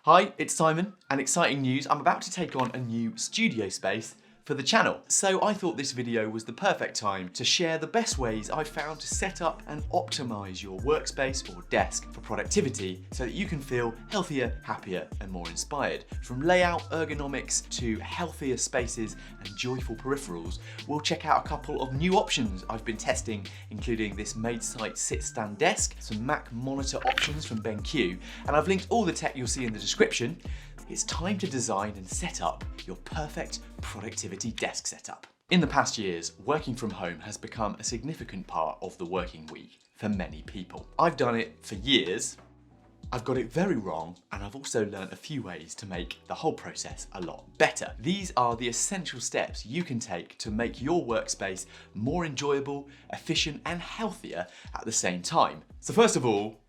Hi, it's Simon, and exciting news, I'm about to take on a new studio space for the channel. So I thought this video was the perfect time to share the best ways I've found to set up and optimize your workspace or desk for productivity so that you can feel healthier, happier, and more inspired. From layout, ergonomics, to healthier spaces and joyful peripherals, we'll check out a couple of new options I've been testing, including this Maidesite sit-stand desk, some Mac monitor options from BenQ, and I've linked all the tech you'll see in the description. It's time to design and set up your perfect productivity desk setup. In the past years, working from home has become a significant part of the working week for many people. I've done it for years, I've got it very wrong, and I've also learned a few ways to make the whole process a lot better. These are the essential steps you can take to make your workspace more enjoyable, efficient, and healthier at the same time. So first of all,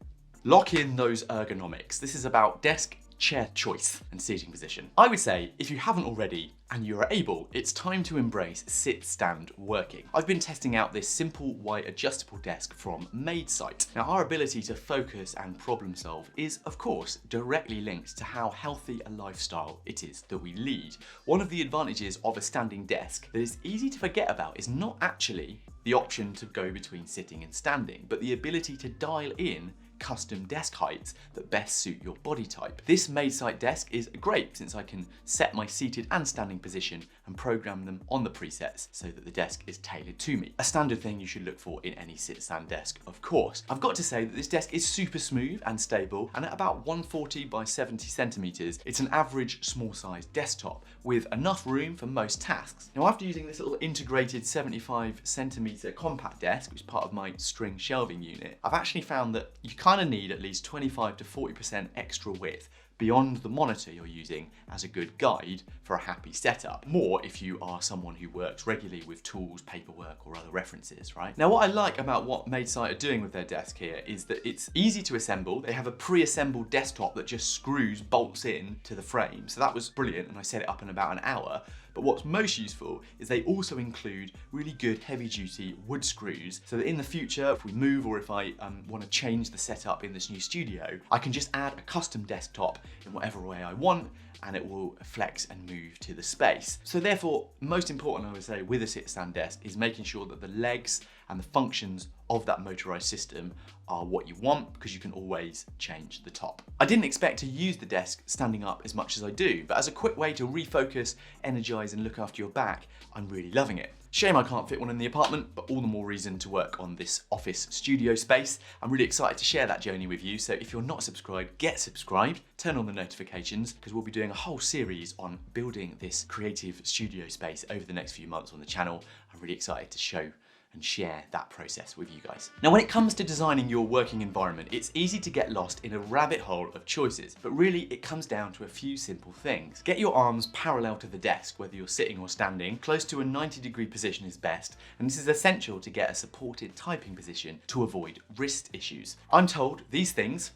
lock in those ergonomics. This is about desk, chair choice and seating position. I would say if you haven't already and you are able, it's time to embrace sit-stand working. I've been testing out this simple white adjustable desk from Maidesite. Now, our ability to focus and problem solve is of course directly linked to how healthy a lifestyle it is that we lead. One of the advantages of a standing desk that is easy to forget about is not actually the option to go between sitting and standing, but the ability to dial in custom desk heights that best suit your body type. This Maidesite desk is great since I can set my seated and standing position and program them on the presets so that the desk is tailored to me. A standard thing you should look for in any sit-stand desk, of course. I've got to say that this desk is super smooth and stable, and at about 140 by 70 centimeters, it's an average small sized desktop with enough room for most tasks. Now, after using this little integrated 75 centimeter compact desk, which is part of my string shelving unit, I've actually found that you kind of need at least 25 to 40% extra width beyond the monitor you're using as a good guide for a happy setup. More if you are someone who works regularly with tools, paperwork, or other references, right? Now, what I like about what Maidesite are doing with their desk here is that it's easy to assemble. They have a pre-assembled desktop that just screws, bolts in to the frame. So that was brilliant, and I set it up in about an hour. But what's most useful is they also include really good heavy duty wood screws so that in the future, if we move or if I want to change the setup in this new studio, I can just add a custom desktop in whatever way I want, and it will flex and move to the space. So therefore, most important, I would say, with a sit-stand desk is making sure that the legs and the functions of that motorized system are what you want, because you can always change the top. I didn't expect to use the desk standing up as much as I do, but as a quick way to refocus, energize, and look after your back, I'm really loving it. Shame I can't fit one in the apartment, but all the more reason to work on this office studio space. I'm really excited to share that journey with you, so if you're not subscribed, get subscribed, turn on the notifications, because we'll be doing a whole series on building this creative studio space over the next few months on the channel. I'm really excited to show and share that process with you guys. Now, when it comes to designing your working environment, it's easy to get lost in a rabbit hole of choices, but really it comes down to a few simple things. Get your arms parallel to the desk, whether you're sitting or standing. Close to a 90-degree position is best, and this is essential to get a supported typing position to avoid wrist issues. I'm told these things,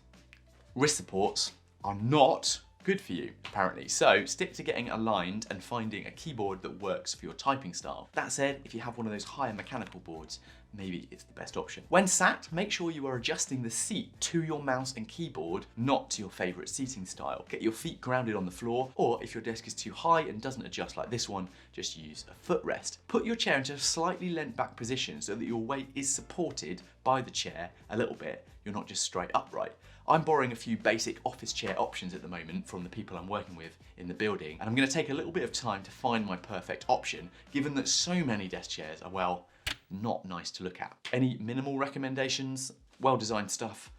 wrist supports, are not good for you, apparently. So stick to getting aligned and finding a keyboard that works for your typing style. That said, if you have one of those higher mechanical boards, maybe it's the best option. When sat, make sure you are adjusting the seat to your mouse and keyboard, not to your favorite seating style. Get your feet grounded on the floor, or if your desk is too high and doesn't adjust like this one, just use a footrest. Put your chair into a slightly leant back position so that your weight is supported by the chair a little bit. You're not just straight upright. I'm borrowing a few basic office chair options at the moment from the people I'm working with in the building, and I'm going to take a little bit of time to find my perfect option, given that so many desk chairs are, well, not nice to look at. Any minimal recommendations? Well-designed stuff?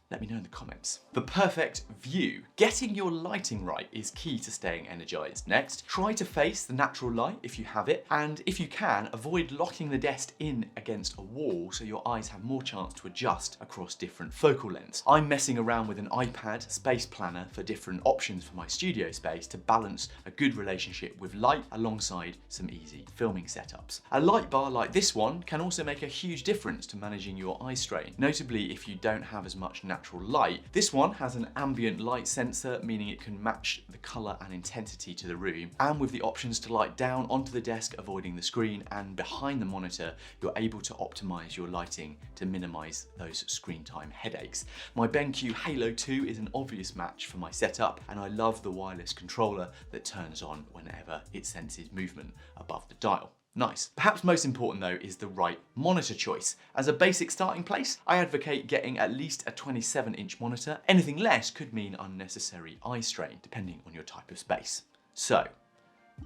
Let me know in the comments. The perfect view. Getting your lighting right is key to staying energized. Next, try to face the natural light if you have it, and if you can, avoid locking the desk in against a wall so your eyes have more chance to adjust across different focal lengths. I'm messing around with an iPad space planner for different options for my studio space to balance a good relationship with light alongside some easy filming setups. A light bar like this one can also make a huge difference to managing your eye strain, notably if you don't have as much natural natural light. This one has an ambient light sensor, meaning it can match the colour and intensity to the room, and with the options to light down onto the desk, avoiding the screen, and behind the monitor, you're able to optimise your lighting to minimise those screen time headaches. My BenQ Halo 2 is an obvious match for my setup, and I love the wireless controller that turns on whenever it senses movement above the dial. Nice. Perhaps most important though is the right monitor choice. As a basic starting place, I advocate getting at least a 27-inch monitor. Anything less could mean unnecessary eye strain, depending on your type of space. So,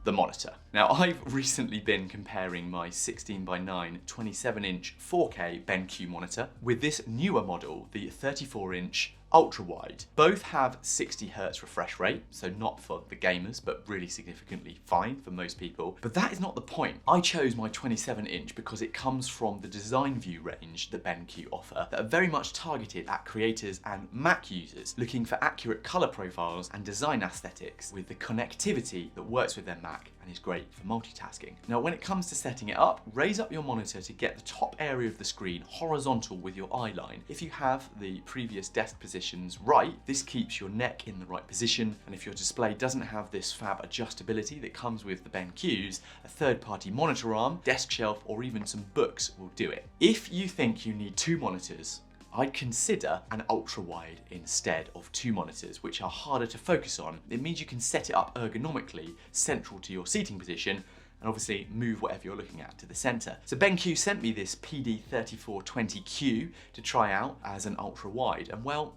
the monitor. Now, I've recently been comparing my 16:9 27-inch 4K BenQ monitor with this newer model, the 34-inch ultra wide. Both have 60 Hz refresh rate, so not for the gamers, but really significantly fine for most people. But that is not the point. I chose my 27-inch because it comes from the design view range that BenQ offer that are very much targeted at creators and Mac users looking for accurate color profiles and design aesthetics with the connectivity that works with their Mac and is great for multitasking. Now, when it comes to setting it up, raise up your monitor to get the top area of the screen horizontal with your eye line. If you have the previous desk positions right, this keeps your neck in the right position, and if your display doesn't have this fab adjustability that comes with the BenQs, a third-party monitor arm, desk shelf, or even some books will do it. If you think you need two monitors, I'd consider an ultra-wide instead of two monitors, which are harder to focus on. It means you can set it up ergonomically, central to your seating position, and obviously move whatever you're looking at to the center. So BenQ sent me this PD3420Q to try out as an ultra-wide, and well,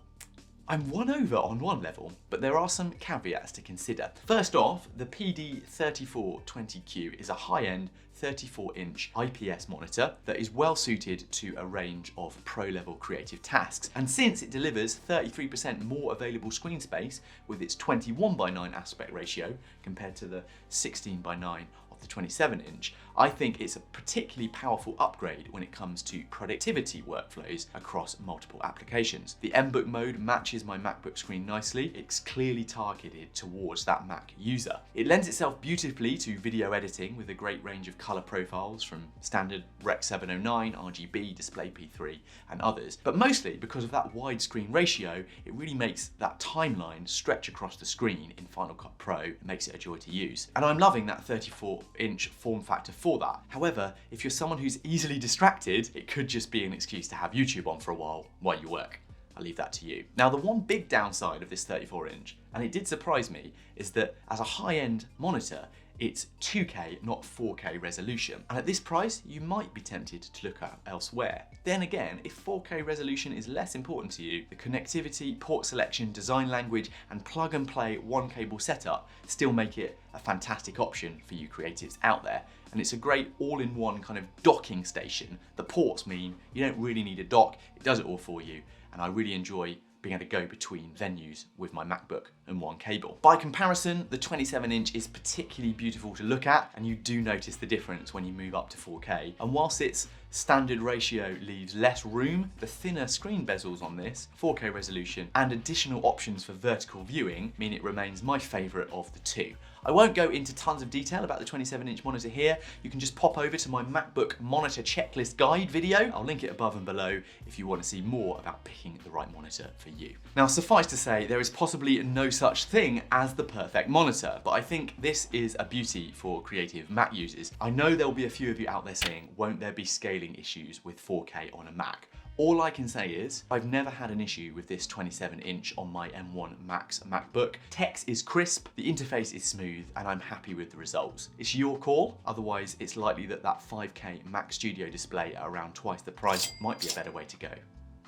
I'm won over on one level, but there are some caveats to consider. First off, the PD3420Q is a high-end 34-inch IPS monitor that is well suited to a range of pro-level creative tasks. And since it delivers 33% more available screen space with its 21:9 aspect ratio compared to the 16:9 of the 27-inch, I think it's a particularly powerful upgrade when it comes to productivity workflows across multiple applications. The MBook mode matches my MacBook screen nicely. It's clearly targeted towards that Mac user. It lends itself beautifully to video editing with a great range of color profiles from standard Rec 709, RGB, Display P3, and others. But mostly because of that widescreen ratio, it really makes that timeline stretch across the screen in Final Cut Pro. It makes it a joy to use. And I'm loving that 34-inch form factor for that. However, if you're someone who's easily distracted, it could just be an excuse to have YouTube on for a while you work. I'll leave that to you. Now, the one big downside of this 34-inch, and it did surprise me, is that as a high-end monitor, it's 2K, not 4K resolution. And at this price, you might be tempted to look at elsewhere. Then again, if 4K resolution is less important to you, the connectivity, port selection, design language, and plug and play one cable setup still make it a fantastic option for you creatives out there. And it's a great all-in-one kind of docking station. The ports mean you don't really need a dock, it does it all for you. And I really enjoy being able to go between venues with my MacBook and one cable. By comparison, the 27-inch is particularly beautiful to look at, and you do notice the difference when you move up to 4K. And whilst its standard ratio leaves less room, the thinner screen bezels on this, 4K resolution, and additional options for vertical viewing mean it remains my favorite of the two. I won't go into tons of detail about the 27-inch monitor here. You can just pop over to my MacBook monitor checklist guide video. I'll link it above and below if you want to see more about picking the right monitor for you. Now, suffice to say, there is possibly no such thing as the perfect monitor, but I think this is a beauty for creative Mac users. I know there'll be a few of you out there saying, won't there be scaling issues with 4K on a Mac? All I can say is, I've never had an issue with this 27-inch on my M1 Max MacBook. Text is crisp, the interface is smooth, and I'm happy with the results. It's your call, otherwise it's likely that 5K Mac Studio display at around twice the price might be a better way to go.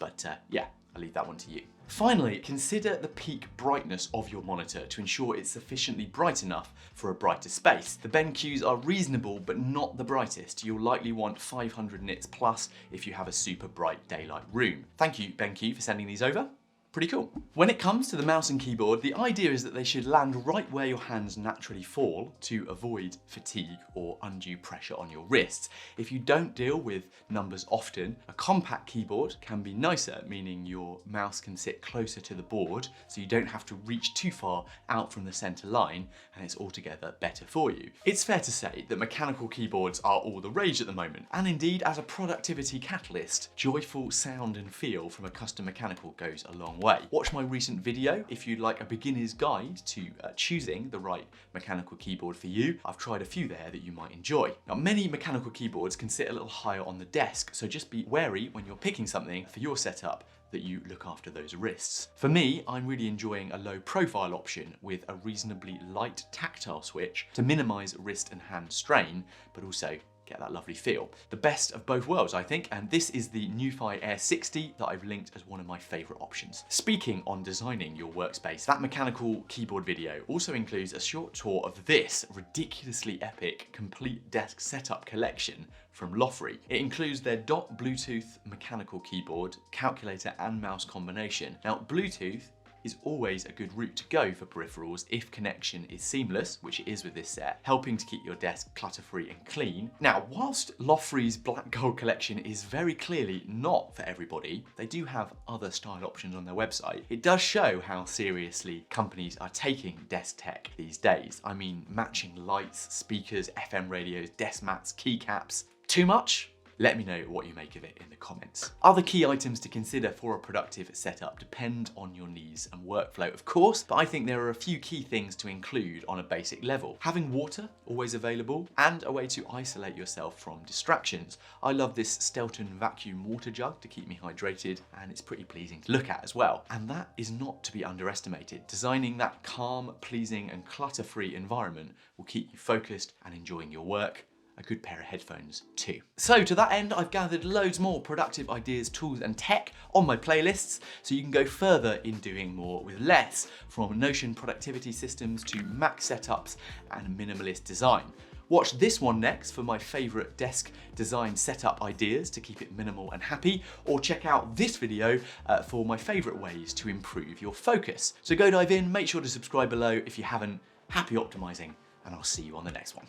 But yeah, I'll leave that one to you. Finally, consider the peak brightness of your monitor to ensure it's sufficiently bright enough for a brighter space. The BenQs are reasonable, but not the brightest. You'll likely want 500 nits plus if you have a super bright daylight room. Thank you, BenQ, for sending these over. Pretty cool. When it comes to the mouse and keyboard, the idea is that they should land right where your hands naturally fall to avoid fatigue or undue pressure on your wrists. If you don't deal with numbers often, a compact keyboard can be nicer, meaning your mouse can sit closer to the board so you don't have to reach too far out from the center line, and it's altogether better for you. It's fair to say that mechanical keyboards are all the rage at the moment, and indeed as a productivity catalyst, joyful sound and feel from a custom mechanical goes a long way. Watch my recent video if you'd like a beginner's guide to choosing the right mechanical keyboard for you. I've tried a few there that you might enjoy. Now, many mechanical keyboards can sit a little higher on the desk, so just be wary when you're picking something for your setup that you look after those wrists. For me, I'm really enjoying a low profile option with a reasonably light tactile switch to minimize wrist and hand strain, but also get that lovely feel. The best of both worlds, I think, and this is the NuFi Air 60 that I've linked as one of my favorite options. Speaking on designing your workspace, that mechanical keyboard video also includes a short tour of this ridiculously epic complete desk setup collection from Lofree. It includes their dot Bluetooth mechanical keyboard, calculator and mouse combination. Now, Bluetooth is always a good route to go for peripherals if connection is seamless, which it is with this set, helping to keep your desk clutter-free and clean. Now, whilst Lofree's black gold collection is very clearly not for everybody, they do have other style options on their website. It does show how seriously companies are taking desk tech these days. I mean, matching lights, speakers, FM radios, desk mats, keycaps. Too much? Let me know what you make of it in the comments. Other key items to consider for a productive setup depend on your needs and workflow, of course, but I think there are a few key things to include on a basic level. Having water always available and a way to isolate yourself from distractions. I love this Stelton vacuum water jug to keep me hydrated, and it's pretty pleasing to look at as well. And that is not to be underestimated. Designing that calm, pleasing and clutter-free environment will keep you focused and enjoying your work. A good pair of headphones too. So to that end, I've gathered loads more productive ideas, tools and tech on my playlists so you can go further in doing more with less, from Notion productivity systems to Mac setups and minimalist design. Watch this one next for my favorite desk design setup ideas to keep it minimal and happy, or check out this video for my favorite ways to improve your focus. So go dive in, make sure to subscribe below if you haven't. Happy optimizing, and I'll see you on the next one.